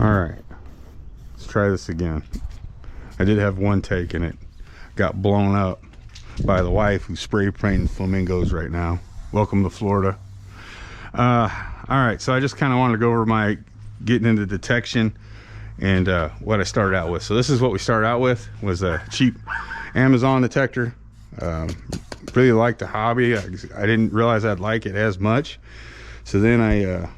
All right, let's try this again. I did have one take and it got blown up by the wife who's spray painting flamingos right now. Welcome to Florida. All right, so I just kind of wanted to go over my getting into detection and what I started out with. So this is what we started out with, was a cheap Amazon detector. Really liked the hobby. I didn't realize I'd like it as much. So then I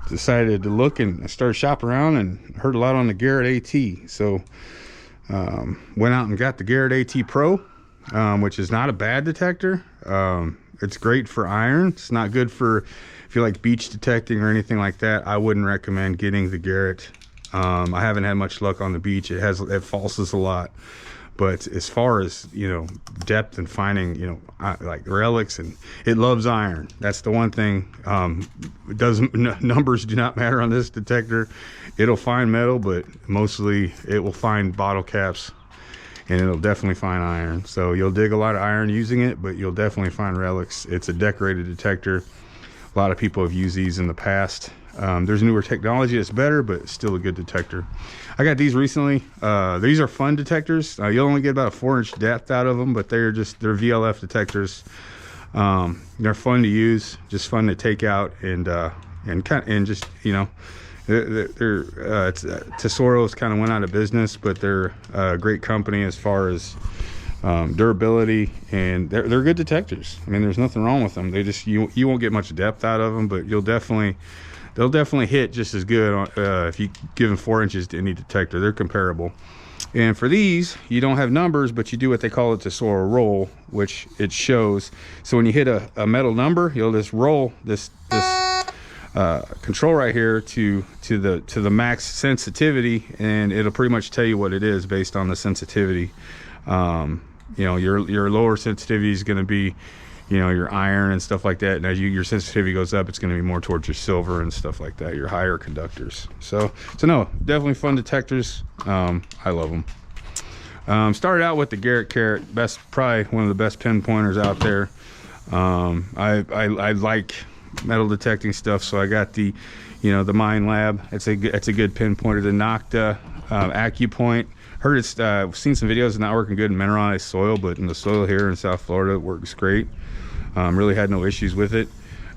decided to look, and I started shopping around and heard a lot on the Garrett AT. So went out and got the Garrett AT Pro, which is not a bad detector. It's great for iron. It's not good for if you like beach detecting or anything like that. I wouldn't recommend getting the Garrett. I haven't had much luck on the beach. It falses a lot. But as far as, you know, depth and finding, you know, like relics, and it loves iron. That's the one thing. It doesn't, numbers do not matter on this detector. It'll find metal, but mostly it will find bottle caps, and it'll definitely find iron. So you'll dig a lot of iron using it, but you'll definitely find relics. It's a decorated detector. A lot of people have used these in the past. There's newer technology that's better, but it's still a good detector. I got these recently. These are fun detectors. You'll only get about a 4-inch depth out of them, but they're VLF detectors. They're fun to use, just fun to take out, and just, you know, Tesoro's kind of went out of business, but they're a great company as far as durability, and they're good detectors. I mean, there's nothing wrong with them. They just, you won't get much depth out of them, but they'll definitely hit just as good if you give them 4 inches to any detector. They're comparable. And for these, you don't have numbers, but you do what they call a Tesoro roll, which it shows. So when you hit a metal number, you'll just roll this control right here to the max sensitivity, and it'll pretty much tell you what it is based on the sensitivity. You know, your lower sensitivity is going to be, you know, your iron and stuff like that, and as your sensitivity goes up, it's going to be more towards your silver and stuff like that, your higher conductors. So no, definitely fun detectors. I love them. Started out with the Garrett Carrot, probably one of the best pinpointers out there. I like metal detecting stuff, so I got the, you know, the Mine Lab. It's a good pinpointer. The Nocta AccuPoint. Heard it's seen some videos of not working good in mineralized soil, but in the soil here in South Florida, it works great. Really had no issues with it.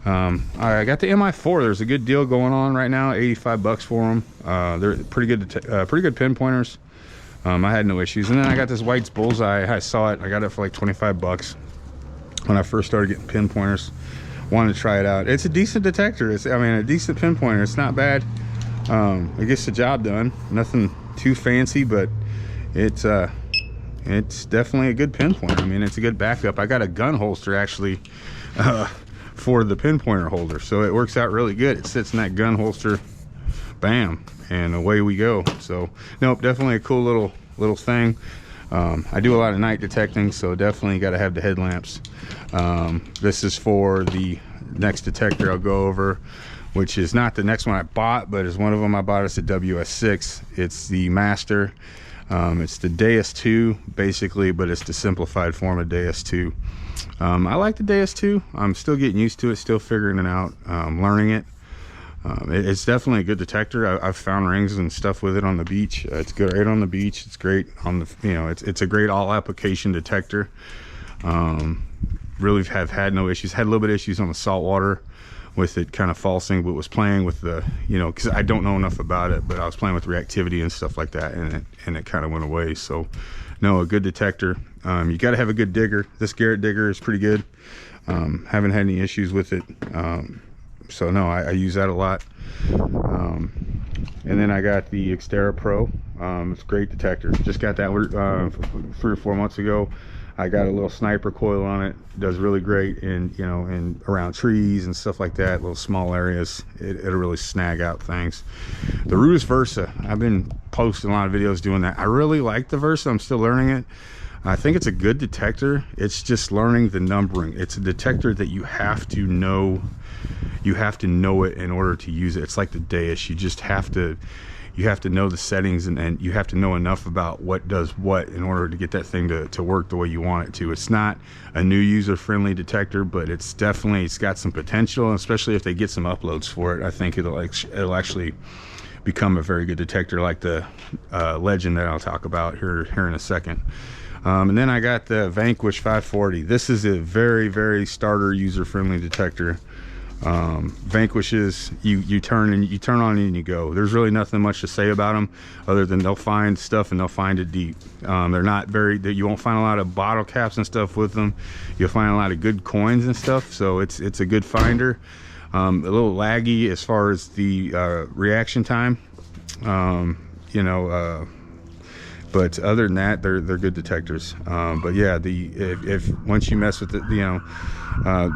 All right, I got the MI4. There's a good deal going on right now, 85 bucks for them. They're pretty good pinpointers. I had no issues. And then I got this White's Bullseye. I saw it. I got it for like 25 bucks when I first started getting pinpointers. Wanted to try it out. It's a decent detector. A decent pinpointer. It's not bad. It gets the job done. Nothing too fancy, but it's definitely a good pinpoint. I mean, it's a good backup. I got a gun holster actually for the pinpointer holder, so it works out really good. It sits in that gun holster, bam, and away we go. So nope, definitely a cool little thing. I do a lot of night detecting, so definitely got to have the headlamps. This is for the next detector I'll go over, which is not the next one I bought, but is one of them I bought. It's a WS6. It's the Master. It's the Deus 2 basically, but it's the simplified form of Deus 2. I like the Deus 2. I'm still getting used to it, still figuring it out, learning it. It's definitely a good detector. I've found rings and stuff with it on the beach. It's good right on the beach. It's great on the, you know, it's a great all application detector. Really have had no issues. Had a little bit of issues on the saltwater with it kind of falsing, but was playing with the, you know, because I don't know enough about it, but I was playing with reactivity and stuff like that, and it kind of went away. So no, a good detector. You got to have a good digger. This Garrett digger is pretty good. Haven't had any issues with it. So no, I use that a lot. And then I got the Xterra Pro. It's a great detector. Just got that 3 or 4 months ago. I got a little sniper coil on it. It does really great in, you know, in around trees and stuff like that, little small areas. It'll really snag out things. The Rudis Versa, I've been posting a lot of videos doing that. I really like the Versa. I'm still learning it. I think it's a good detector. It's just learning the numbering. It's a detector that you have to know. You have to know it in order to use it. It's like the Deus. You just have to, you have to know the settings, and you have to know enough about what does what in order to get that thing to work the way you want it to. It's not a new user-friendly detector, but it's got some potential, especially if they get some uploads for it. I think it'll actually become a very good detector, like the Legend that I'll talk about here in a second. And then I got the Vanquish 540. This is a very starter user-friendly detector. Vanquishes, you turn on and you go. There's really nothing much to say about them other than they'll find stuff and they'll find it deep. They're not very, you won't find a lot of bottle caps and stuff with them. You'll find a lot of good coins and stuff, so it's a good finder. A little laggy as far as the reaction time, but other than that, they're good detectors. But yeah, if once you mess with it,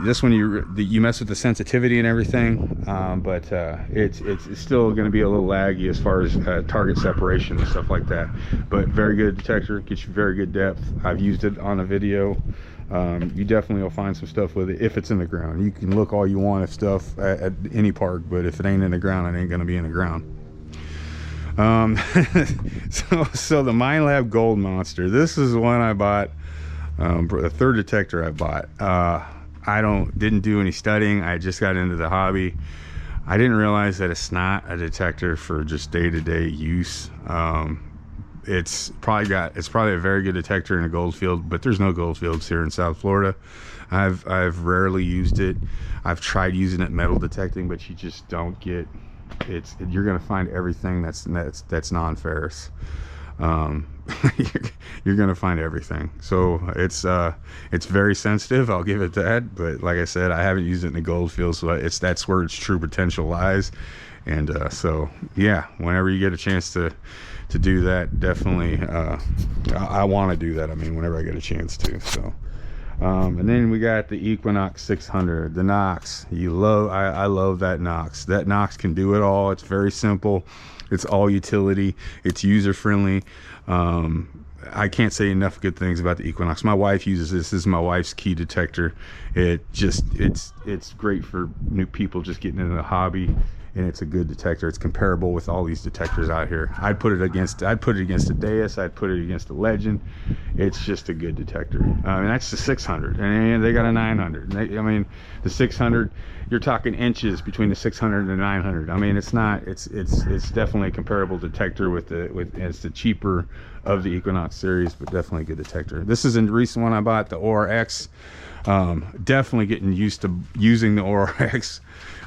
this one you mess with the sensitivity and everything, but it's still going to be a little laggy as far as target separation and stuff like that. But very good detector, gets you very good depth. I've used it on a video. You definitely will find some stuff with it if it's in the ground. You can look all you want at stuff at any park, but if it ain't in the ground, it ain't going to be in the ground. So the Minelab Gold Monster, this is one I bought, the third detector I bought. I didn't do any studying. I just got into the hobby. I didn't realize that it's not a detector for just day-to-day use. It's probably a very good detector in a gold field, but there's no gold fields here in South Florida. I've rarely used it. I've tried using it metal detecting, but you just don't get you're gonna find everything that's non-ferrous. You're gonna find everything. So it's very sensitive, I'll give it that, but like I said, I haven't used it in the gold field, so that's where its true potential lies. And so yeah, whenever you get a chance to do that, definitely I want to do that. I mean, whenever I get a chance to. So and then we got the Equinox 600, the Nox. I love that Nox. That Nox can do it all. It's very simple. It's all utility. It's user friendly. I can't say enough good things about the Equinox. My wife uses this. This is my wife's key detector. It's great for new people just getting into the hobby, and it's a good detector. It's comparable with all these detectors out here. I'd put it against a Deus. I'd put it against a Legend. It's just a good detector. And that's the 600, and they got a 900. The 600, you're talking inches between the 600 and the 900. I mean, it's definitely a comparable detector it's the cheaper of the Equinox series, but definitely a good detector. This is a recent one I bought, the ORX. Definitely getting used to using the ORX.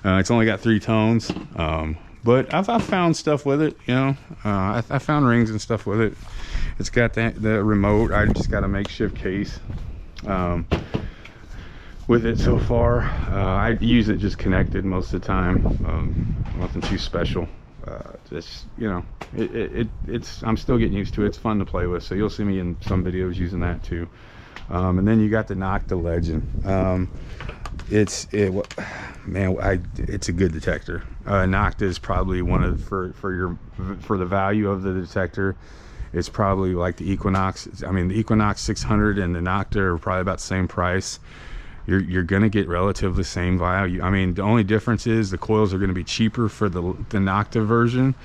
It's only got 3 tones, but I've found stuff with it. I found rings and stuff with it. It's got the remote. I just got a makeshift case with it so far. I use it just connected most of the time. Nothing too special. I'm still getting used to it. It's fun to play with, so you'll see me in some videos using that too. And then you got the Nocta Legend. It's a good detector. Nocta is probably one of for the value of the detector. It's probably like the Equinox. I mean, the Equinox 600 and the Nocta are probably about the same price. You're gonna get relatively the same value. I mean, the only difference is the coils are gonna be cheaper for the Nocta version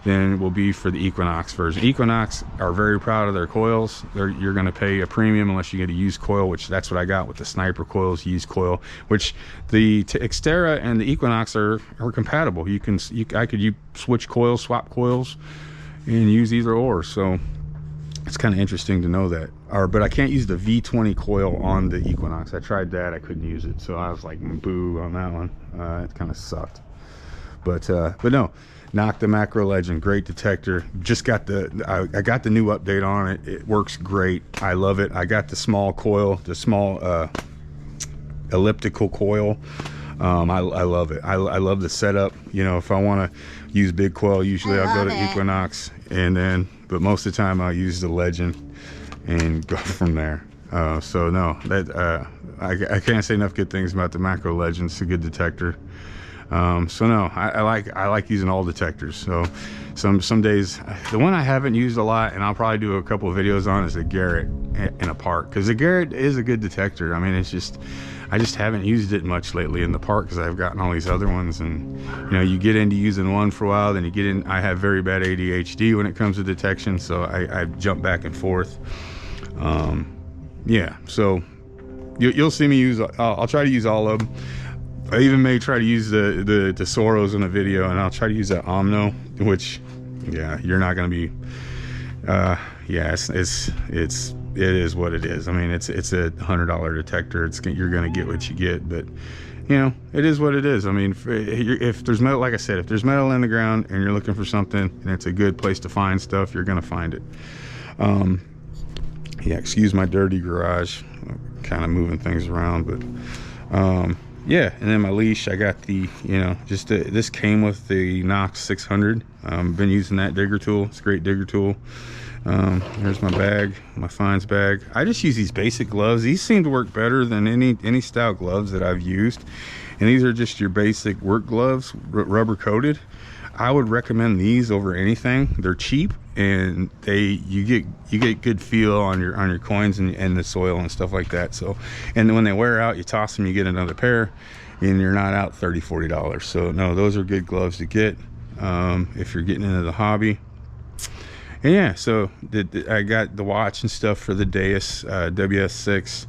than it will be for the Equinox version. Equinox are very proud of their coils. You're going to pay a premium unless you get a used coil, which that's what I got with the Sniper coils, used coil, which the Xterra and the Equinox are compatible. I could switch coils, swap coils, and use either or. So it's kind of interesting to know that. But I can't use the V20 coil on the Equinox. I tried that, I couldn't use it, so I was like boo on that one. It kind of sucked. But no. Nocta Macro Legend, great detector. Just got I got the new update on it. It works great. I love it. I got the small coil, the small elliptical coil. I love it. I love the setup. If I want to use big coil, usually I'll go to Equinox, but most of the time I'll use the Legend and go from there. So no, I can't say enough good things about the Macro Legend. It's a good detector. So no, I like using all detectors. So some days, the one I haven't used a lot, and I'll probably do a couple of videos on, is the Garrett in a park, because the Garrett is a good detector. I mean, I just haven't used it much lately in the park because I've gotten all these other ones, and you get into using one for a while, then you get in. I have very bad ADHD when it comes to detection, so I jump back and forth. Yeah, so you'll see me use. I'll try to use all of them. I even may try to use the Soros in a video, and I'll try to use that Omno, which, yeah, you're not going to be, yeah, it is what it is. I mean, it's a $100 detector. You're going to get what you get, but you know, it is what it is. I mean, if there's metal, like I said, if there's metal in the ground and you're looking for something and it's a good place to find stuff, you're going to find it. Yeah, excuse my dirty garage, kind of moving things around, but yeah. And then my leash, I got the, you know, just this came with the Knox 600. Been using that digger tool. It's a great digger tool. Here's my bag, my fines bag. I just use these basic gloves. These seem to work better than any style gloves that I've used, and these are just your basic work gloves, rubber coated. I would recommend these over anything. They're cheap, and you get good feel on your coins and the soil and stuff like that. So, and then when they wear out, you toss them, you get another pair, and you're not out $30–40. So no, those are good gloves to get if you're getting into the hobby. And yeah, so I got the watch and stuff for the Deus WS6,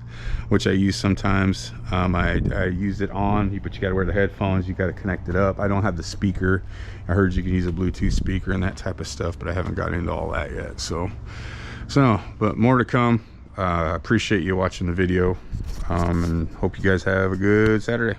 which I use sometimes. I use it on, but you got to wear the headphones. You got to connect it up. I don't have the speaker. I heard you can use a Bluetooth speaker and that type of stuff, but I haven't got into all that yet. So no, but more to come. I appreciate you watching the video, and hope you guys have a good Saturday.